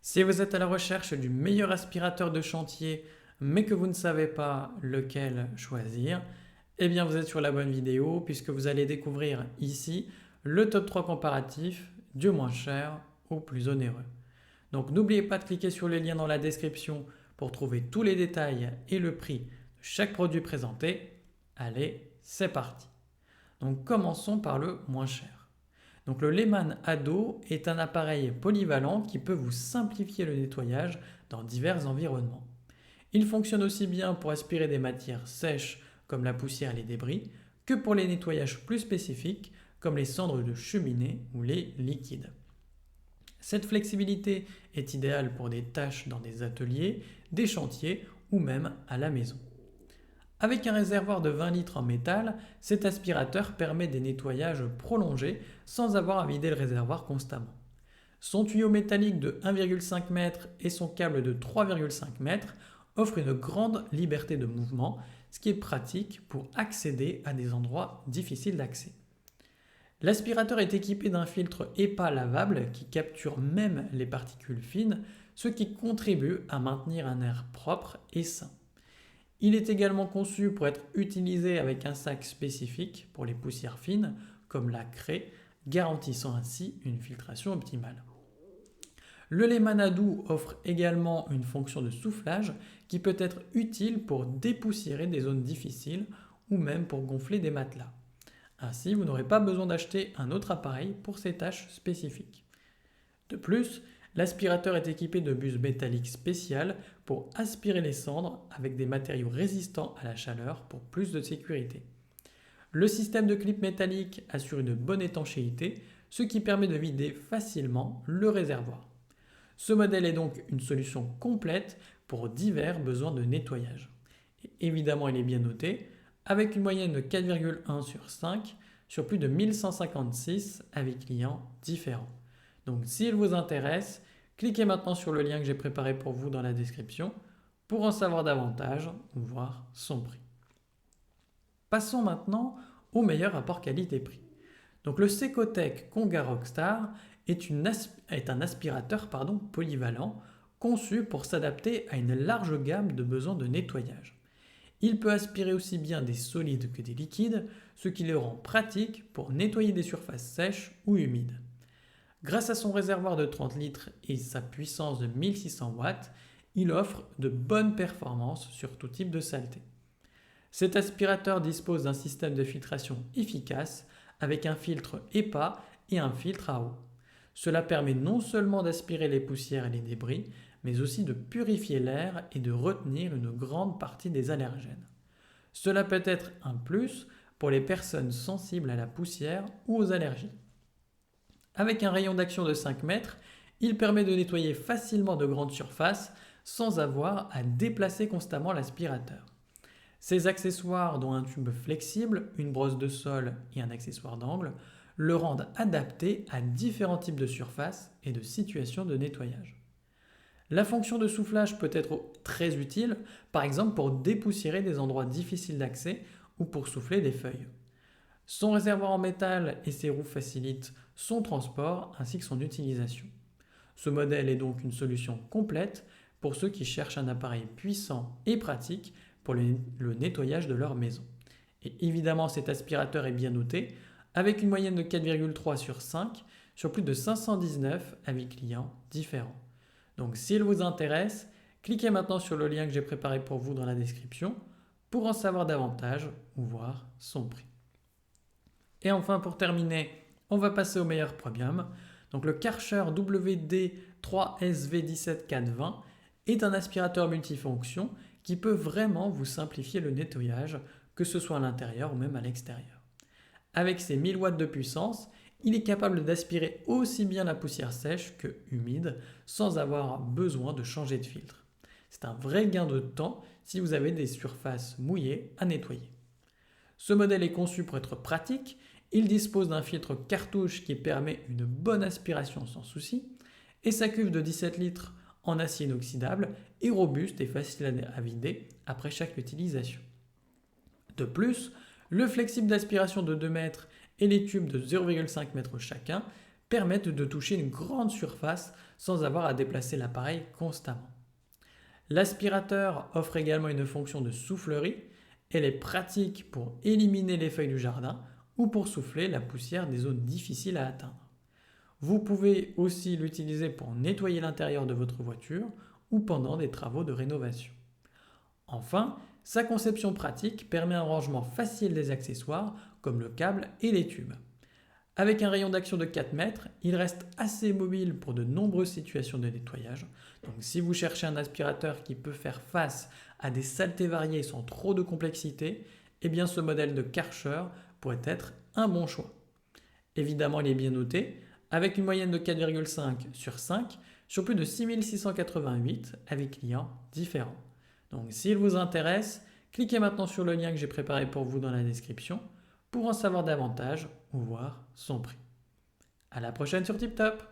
Si vous êtes à la recherche du meilleur aspirateur de chantier, mais que vous ne savez pas lequel choisir, eh bien vous êtes sur la bonne vidéo puisque vous allez découvrir ici le top 3 comparatif du moins cher au plus onéreux. Donc n'oubliez pas de cliquer sur les liens dans la description pour trouver tous les détails et le prix de chaque produit présenté. Allez, c'est parti. Donc commençons par le moins cher. Donc le Lehman Ado est un appareil polyvalent qui peut vous simplifier le nettoyage dans divers environnements. Il fonctionne aussi bien pour aspirer des matières sèches comme la poussière et les débris que pour les nettoyages plus spécifiques comme les cendres de cheminée ou les liquides. Cette flexibilité est idéale pour des tâches dans des ateliers, des chantiers ou même à la maison. Avec un réservoir de 20 litres en métal, cet aspirateur permet des nettoyages prolongés sans avoir à vider le réservoir constamment. Son tuyau métallique de 1,5 m et son câble de 3,5 m offrent une grande liberté de mouvement, ce qui est pratique pour accéder à des endroits difficiles d'accès. L'aspirateur est équipé d'un filtre EPA lavable qui capture même les particules fines, ce qui contribue à maintenir un air propre et sain. Il est également conçu pour être utilisé avec un sac spécifique pour les poussières fines, comme la craie, garantissant ainsi une filtration optimale. Le Lehman Ado offre également une fonction de soufflage qui peut être utile pour dépoussiérer des zones difficiles ou même pour gonfler des matelas. Ainsi, vous n'aurez pas besoin d'acheter un autre appareil pour ces tâches spécifiques. De plus, l'aspirateur est équipé de buses métalliques spéciales pour aspirer les cendres avec des matériaux résistants à la chaleur pour plus de sécurité. Le système de clip métallique assure une bonne étanchéité, ce qui permet de vider facilement le réservoir. Ce modèle est donc une solution complète pour divers besoins de nettoyage. Et évidemment, il est bien noté, avec une moyenne de 4,1 sur 5 sur plus de 1156 avis clients différents. Donc s'il vous intéresse, cliquez maintenant sur le lien que j'ai préparé pour vous dans la description pour en savoir davantage ou voir son prix. Passons maintenant au meilleur rapport qualité-prix. Donc le Secotech Conga Rockstar est un aspirateur polyvalent conçu pour s'adapter à une large gamme de besoins de nettoyage. Il peut aspirer aussi bien des solides que des liquides, ce qui le rend pratique pour nettoyer des surfaces sèches ou humides. Grâce à son réservoir de 30 litres et sa puissance de 1600 watts, il offre de bonnes performances sur tout type de saleté. Cet aspirateur dispose d'un système de filtration efficace avec un filtre EPA et un filtre à eau. Cela permet non seulement d'aspirer les poussières et les débris, mais aussi de purifier l'air et de retenir une grande partie des allergènes. Cela peut être un plus pour les personnes sensibles à la poussière ou aux allergies. Avec un rayon d'action de 5 mètres, il permet de nettoyer facilement de grandes surfaces sans avoir à déplacer constamment l'aspirateur. Ces accessoires, dont un tube flexible, une brosse de sol et un accessoire d'angle, le rendent adapté à différents types de surfaces et de situations de nettoyage. La fonction de soufflage peut être très utile, par exemple pour dépoussiérer des endroits difficiles d'accès ou pour souffler des feuilles. Son réservoir en métal et ses roues facilitent son transport ainsi que son utilisation. Ce modèle est donc une solution complète pour ceux qui cherchent un appareil puissant et pratique pour le nettoyage de leur maison. Et évidemment, cet aspirateur est bien noté, avec une moyenne de 4,3 sur 5 sur plus de 519 avis clients différents. Donc s'il vous intéresse, cliquez maintenant sur le lien que j'ai préparé pour vous dans la description pour en savoir davantage ou voir son prix. Et enfin pour terminer, on va passer au meilleur premium. Donc le Karcher WD3SV17420 est un aspirateur multifonction qui peut vraiment vous simplifier le nettoyage, que ce soit à l'intérieur ou même à l'extérieur. Avec ses 1000 watts de puissance, il est capable d'aspirer aussi bien la poussière sèche que humide sans avoir besoin de changer de filtre. C'est un vrai gain de temps si vous avez des surfaces mouillées à nettoyer. Ce modèle est conçu pour être pratique, il dispose d'un filtre cartouche qui permet une bonne aspiration sans souci et sa cuve de 17 litres en acier inoxydable est robuste et facile à vider après chaque utilisation. De plus, le flexible d'aspiration de 2 mètres et les tubes de 0,5 m chacun permettent de toucher une grande surface sans avoir à déplacer l'appareil constamment. L'aspirateur offre également une fonction de soufflerie. Elle est pratique pour éliminer les feuilles du jardin ou pour souffler la poussière des zones difficiles à atteindre. Vous pouvez aussi l'utiliser pour nettoyer l'intérieur de votre voiture ou pendant des travaux de rénovation. Enfin, sa conception pratique permet un rangement facile des accessoires comme le câble et les tubes. Avec un rayon d'action de 4 mètres, il reste assez mobile pour de nombreuses situations de nettoyage. Donc si vous cherchez un aspirateur qui peut faire face à des saletés variées sans trop de complexité, eh bien ce modèle de Karcher pourrait être un bon choix. Évidemment, il est bien noté, avec une moyenne de 4,5 sur 5 sur plus de 6688 avec clients différents. Donc s'il vous intéresse, cliquez maintenant sur le lien que j'ai préparé pour vous dans la description pour en savoir davantage ou voir son prix. À la prochaine sur TipTop!